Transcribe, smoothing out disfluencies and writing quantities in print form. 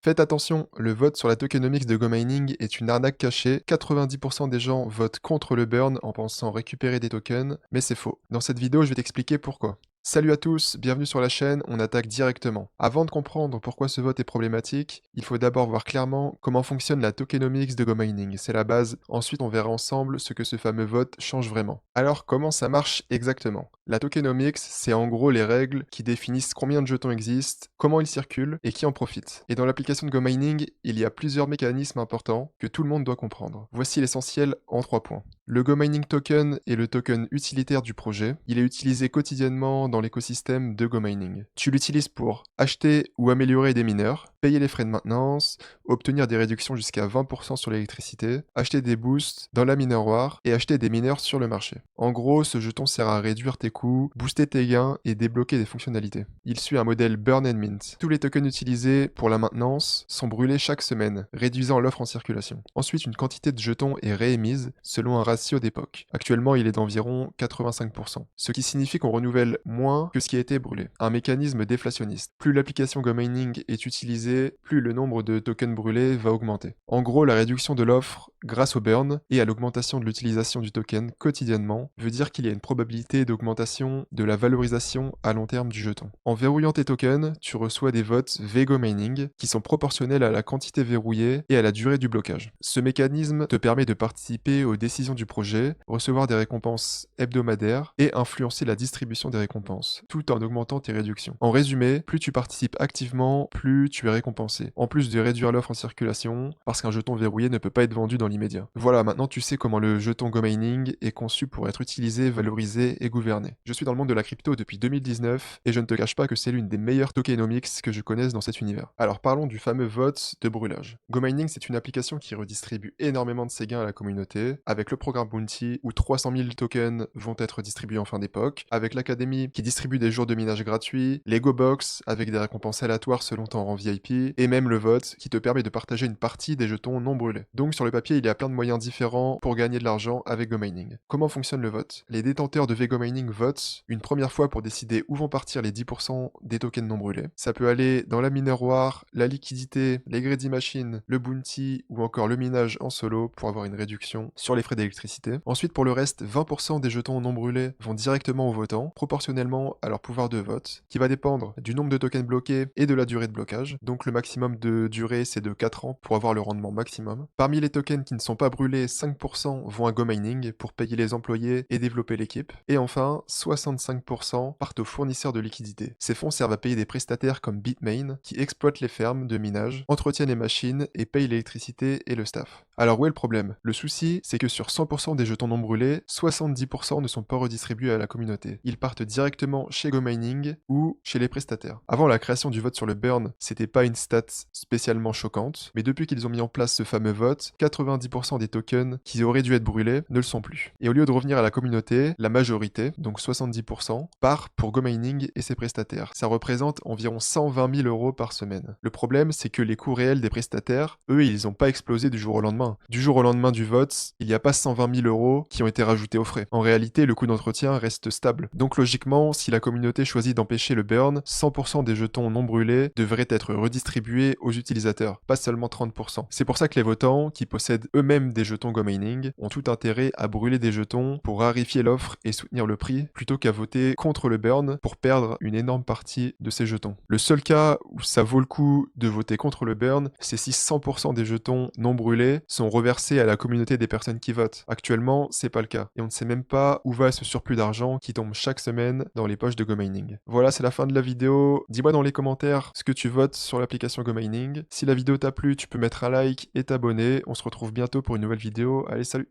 Faites attention, le vote sur la tokenomics de GoMining est une arnaque cachée. 90% des gens votent contre le burn en pensant récupérer des tokens, mais c'est faux. Dans cette vidéo, je vais t'expliquer pourquoi. Salut à tous, bienvenue sur la chaîne, on attaque directement. Avant de comprendre pourquoi ce vote est problématique, il faut d'abord voir clairement comment fonctionne la tokenomics de GoMining, c'est la base. Ensuite, on verra ensemble ce que ce fameux vote change vraiment. Alors, comment ça marche exactement? La tokenomics, c'est en gros les règles qui définissent combien de jetons existent, comment ils circulent et qui en profite. Et dans l'application de GoMining, il y a plusieurs mécanismes importants que tout le monde doit comprendre. Voici l'essentiel en 3 points. Le GoMining Token est le token utilitaire du projet. Il est utilisé quotidiennement dans l'écosystème de GoMining. Tu l'utilises pour acheter ou améliorer des mineurs, payer les frais de maintenance, obtenir des réductions jusqu'à 20% sur l'électricité, acheter des boosts dans la mineur war et acheter des mineurs sur le marché. En gros, ce jeton sert à réduire tes coûts, booster tes gains et débloquer des fonctionnalités. Il suit un modèle burn and mint. Tous les tokens utilisés pour la maintenance sont brûlés chaque semaine, réduisant l'offre en circulation. Ensuite, une quantité de jetons est réémise selon un ratio d'époque. Actuellement, il est d'environ 85%, ce qui signifie qu'on renouvelle moins que ce qui a été brûlé. Un mécanisme déflationniste. Plus l'application GoMining est utilisée, plus le nombre de tokens brûlés va augmenter. En gros, la réduction de l'offre grâce au burn et à l'augmentation de l'utilisation du token quotidiennement veut dire qu'il y a une probabilité d'augmentation de la valorisation à long terme du jeton. En verrouillant tes tokens, tu reçois des votes VGoMining qui sont proportionnels à la quantité verrouillée et à la durée du blocage. Ce mécanisme te permet de participer aux décisions du projet, recevoir des récompenses hebdomadaires et influencer la distribution des récompenses, tout en augmentant tes réductions. En résumé, plus tu participes activement, plus tu es récompensé. En plus de réduire l'offre en circulation, parce qu'un jeton verrouillé ne peut pas être vendu dans l'immédiat. Voilà, maintenant tu sais comment le jeton GoMining est conçu pour être utilisé, valorisé et gouverné. Je suis dans le monde de la crypto depuis 2019 et je ne te cache pas que c'est l'une des meilleures tokenomics que je connaisse dans cet univers. Alors parlons du fameux vote de brûlage. GoMining, c'est une application qui redistribue énormément de ses gains à la communauté, avec le programme Bounty où 300 000 tokens vont être distribués en fin d'époque, avec l'académie qui distribue des jours de minage gratuits, les GoBox avec des récompenses aléatoires selon ton rang VIP, et même le vote qui te permet de partager une partie des jetons non brûlés. Donc sur le papier, il y a plein de moyens différents pour gagner de l'argent avec GoMining. Comment fonctionne le vote? Les détenteurs de VGoMining votent une première fois pour décider où vont partir les 10% des tokens non brûlés. Ça peut aller dans la mineur war, la liquidité, les greedy machines, le bounty ou encore le minage en solo pour avoir une réduction sur les frais d'électricité. Ensuite, pour le reste, 20% des jetons non brûlés vont directement aux votants, proportionnellement à leur pouvoir de vote, qui va dépendre du nombre de tokens bloqués et de la durée de blocage. Donc le maximum de durée, c'est de 4 ans pour avoir le rendement maximum. Parmi les tokens qui ne sont pas brûlés, 5% vont à GoMining pour payer les employés et développer l'équipe. Et enfin, 65% partent aux fournisseurs de liquidités. Ces fonds servent à payer des prestataires comme Bitmain, qui exploitent les fermes de minage, entretiennent les machines et payent l'électricité et le staff. Alors où est le problème? Le souci, c'est que sur 100% des jetons non brûlés, 70% ne sont pas redistribués à la communauté. Ils partent directement chez GoMining ou chez les prestataires. Avant la création du vote sur le burn, c'était pas une stat spécialement choquante, mais depuis qu'ils ont mis en place ce fameux vote, 90% des tokens qui auraient dû être brûlés ne le sont plus. Et au lieu de revenir à la communauté, la majorité, donc 70%, part pour GoMining et ses prestataires. Ça représente environ 120 000 € par semaine. Le problème, c'est que les coûts réels des prestataires, eux, ils n'ont pas explosé du jour au lendemain. Du jour au lendemain du vote, il n'y a pas 120 000 € qui ont été rajoutés aux frais. En réalité, le coût d'entretien reste stable. Donc logiquement, si la communauté choisit d'empêcher le burn, 100% des jetons non brûlés devraient être redistribués aux utilisateurs, pas seulement 30%. C'est pour ça que les votants, qui possèdent eux-mêmes des jetons GoMining, ont tout intérêt à brûler des jetons pour rarifier l'offre et soutenir le prix, plutôt qu'à voter contre le burn pour perdre une énorme partie de ces jetons. Le seul cas où ça vaut le coup de voter contre le burn, c'est si 100% des jetons non brûlés sont reversés à la communauté des personnes qui votent. Actuellement, c'est pas le cas. Et on ne sait même pas où va ce surplus d'argent qui tombe chaque semaine dans les poches de GoMining. Voilà, c'est la fin de la vidéo. Dis-moi dans les commentaires ce que tu votes sur l'application GoMining. Si la vidéo t'a plu, tu peux mettre un like et t'abonner. On se retrouve bientôt pour une nouvelle vidéo. Allez, salut!